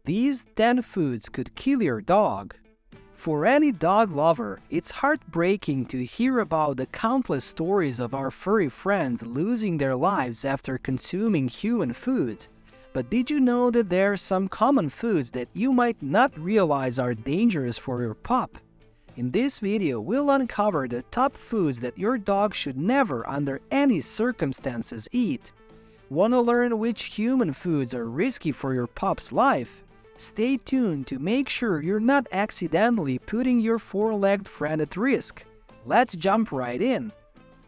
These 10 foods could kill your dog. For any dog lover, it's heartbreaking to hear about the countless stories of our furry friends losing their lives after consuming human foods. But did you know that there are some common foods that you might not realize are dangerous for your pup? In this video, we'll uncover the top foods that your dog should never, under any circumstances, eat. Want to learn which human foods are risky for your pup's life? Stay tuned to make sure you're not accidentally putting your four-legged friend at risk. Let's jump right in.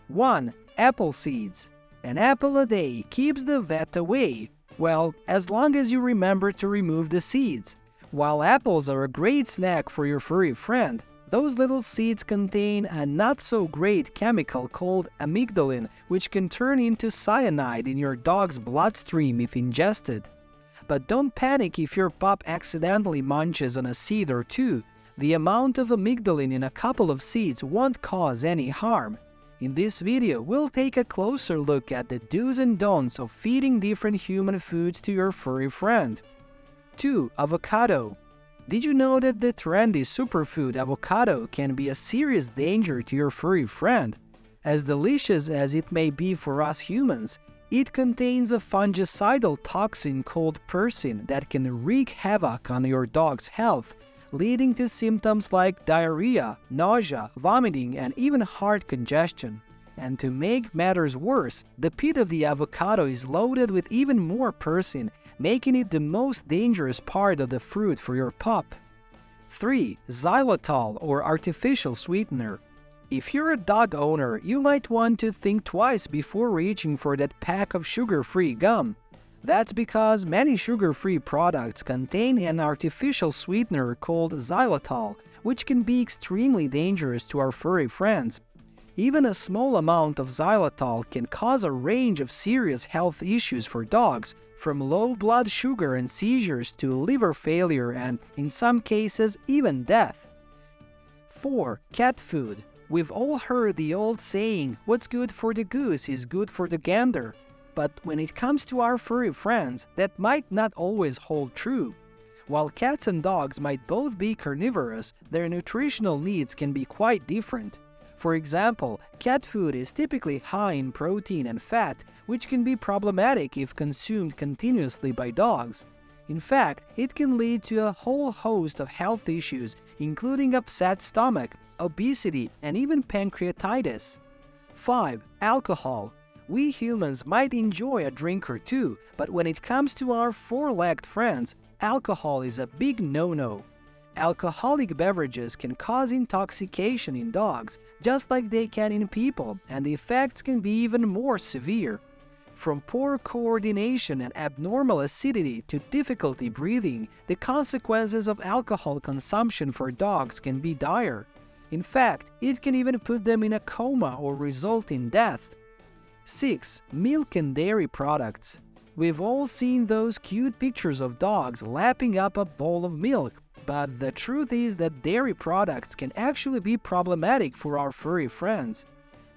1. Apple seeds. An apple a day keeps the vet away. Well, as long as you remember to remove the seeds. While apples are a great snack for your furry friend, those little seeds contain a not-so-great chemical called amygdalin, which can turn into cyanide in your dog's bloodstream if ingested. But don't panic if your pup accidentally munches on a seed or two. The amount of amygdalin in a couple of seeds won't cause any harm. In this video, we'll take a closer look at the do's and don'ts of feeding different human foods to your furry friend. 2. Avocado. Did you know that the trendy superfood avocado can be a serious danger to your furry friend? As delicious as it may be for us humans, it contains a fungicidal toxin called persin that can wreak havoc on your dog's health, leading to symptoms like diarrhea, nausea, vomiting, and even heart congestion. And to make matters worse, the pit of the avocado is loaded with even more persin, making it the most dangerous part of the fruit for your pup. 3. Xylitol, or artificial sweetener. If you're a dog owner, you might want to think twice before reaching for that pack of sugar-free gum. That's because many sugar-free products contain an artificial sweetener called xylitol, which can be extremely dangerous to our furry friends. Even a small amount of xylitol can cause a range of serious health issues for dogs, from low blood sugar and seizures to liver failure and, in some cases, even death. 4. Cat food. We've all heard the old saying, "What's good for the goose is good for the gander." But when it comes to our furry friends, that might not always hold true. While cats and dogs might both be carnivorous, their nutritional needs can be quite different. For example, cat food is typically high in protein and fat, which can be problematic if consumed continuously by dogs. In fact, it can lead to a whole host of health issues, including upset stomach, obesity, and even pancreatitis. 5. Alcohol. We humans might enjoy a drink or two, but when it comes to our four-legged friends, alcohol is a big no-no. Alcoholic beverages can cause intoxication in dogs, just like they can in people, and the effects can be even more severe. From poor coordination and abnormal acidity to difficulty breathing, the consequences of alcohol consumption for dogs can be dire. In fact, it can even put them in a coma or result in death. 6. Milk and dairy products. We've all seen those cute pictures of dogs lapping up a bowl of milk, but the truth is that dairy products can actually be problematic for our furry friends.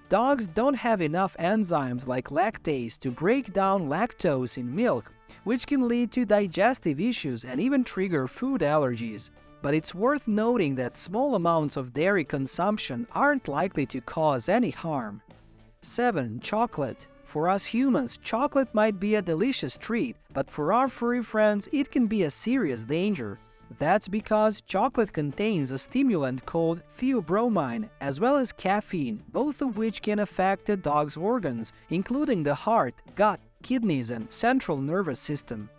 Dogs don't have enough enzymes like lactase to break down lactose in milk, which can lead to digestive issues and even trigger food allergies. But it's worth noting that small amounts of dairy consumption aren't likely to cause any harm. 7. Chocolate. For us humans, chocolate might be a delicious treat, but for our furry friends, it can be a serious danger. That's because chocolate contains a stimulant called theobromine, as well as caffeine, both of which can affect the dog's organs, including the heart, gut, kidneys, and central nervous system.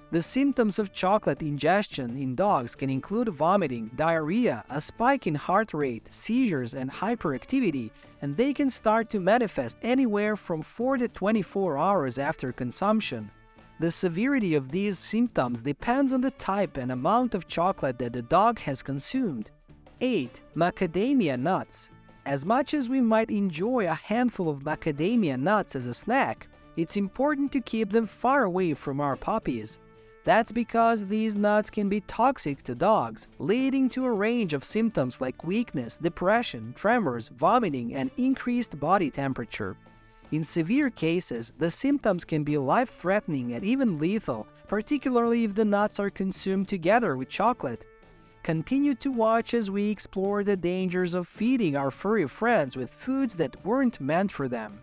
The symptoms of chocolate ingestion in dogs can include vomiting, diarrhea, a spike in heart rate, seizures, and hyperactivity, and they can start to manifest anywhere from 4 to 24 hours after consumption. The severity of these symptoms depends on the type and amount of chocolate that the dog has consumed. 8. Macadamia nuts. As much as we might enjoy a handful of macadamia nuts as a snack, it's important to keep them far away from our puppies. That's because these nuts can be toxic to dogs, leading to a range of symptoms like weakness, depression, tremors, vomiting, and increased body temperature. In severe cases, the symptoms can be life-threatening and even lethal, particularly if the nuts are consumed together with chocolate. Continue to watch as we explore the dangers of feeding our furry friends with foods that weren't meant for them.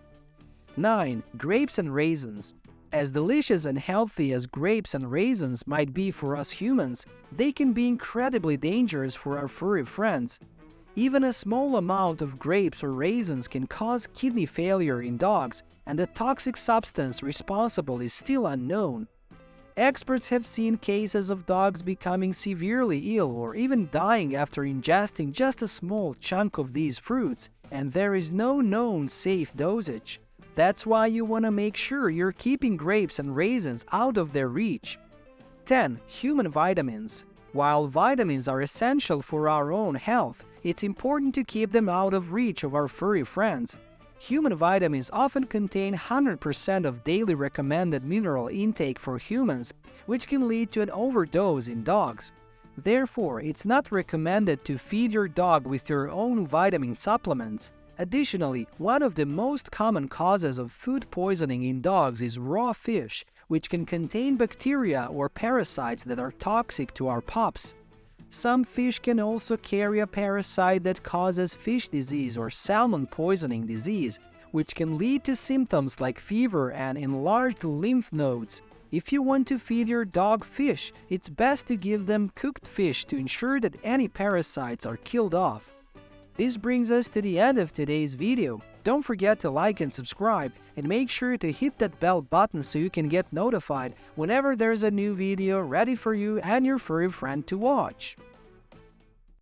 9. Grapes and raisins. As delicious and healthy as grapes and raisins might be for us humans, they can be incredibly dangerous for our furry friends. Even a small amount of grapes or raisins can cause kidney failure in dogs, and the toxic substance responsible is still unknown. Experts have seen cases of dogs becoming severely ill or even dying after ingesting just a small chunk of these fruits, and there is no known safe dosage. That's why you want to make sure you're keeping grapes and raisins out of their reach. 10. Human vitamins. While vitamins are essential for our own health, it's important to keep them out of reach of our furry friends. Human vitamins often contain 100% of daily recommended mineral intake for humans, which can lead to an overdose in dogs. Therefore, it's not recommended to feed your dog with your own vitamin supplements. Additionally, one of the most common causes of food poisoning in dogs is raw fish, which can contain bacteria or parasites that are toxic to our pups. Some fish can also carry a parasite that causes fish disease or salmon poisoning disease, which can lead to symptoms like fever and enlarged lymph nodes. If you want to feed your dog fish, it's best to give them cooked fish to ensure that any parasites are killed off. This brings us to the end of today's video. Don't forget to like and subscribe, and make sure to hit that bell button so you can get notified whenever there's a new video ready for you and your furry friend to watch.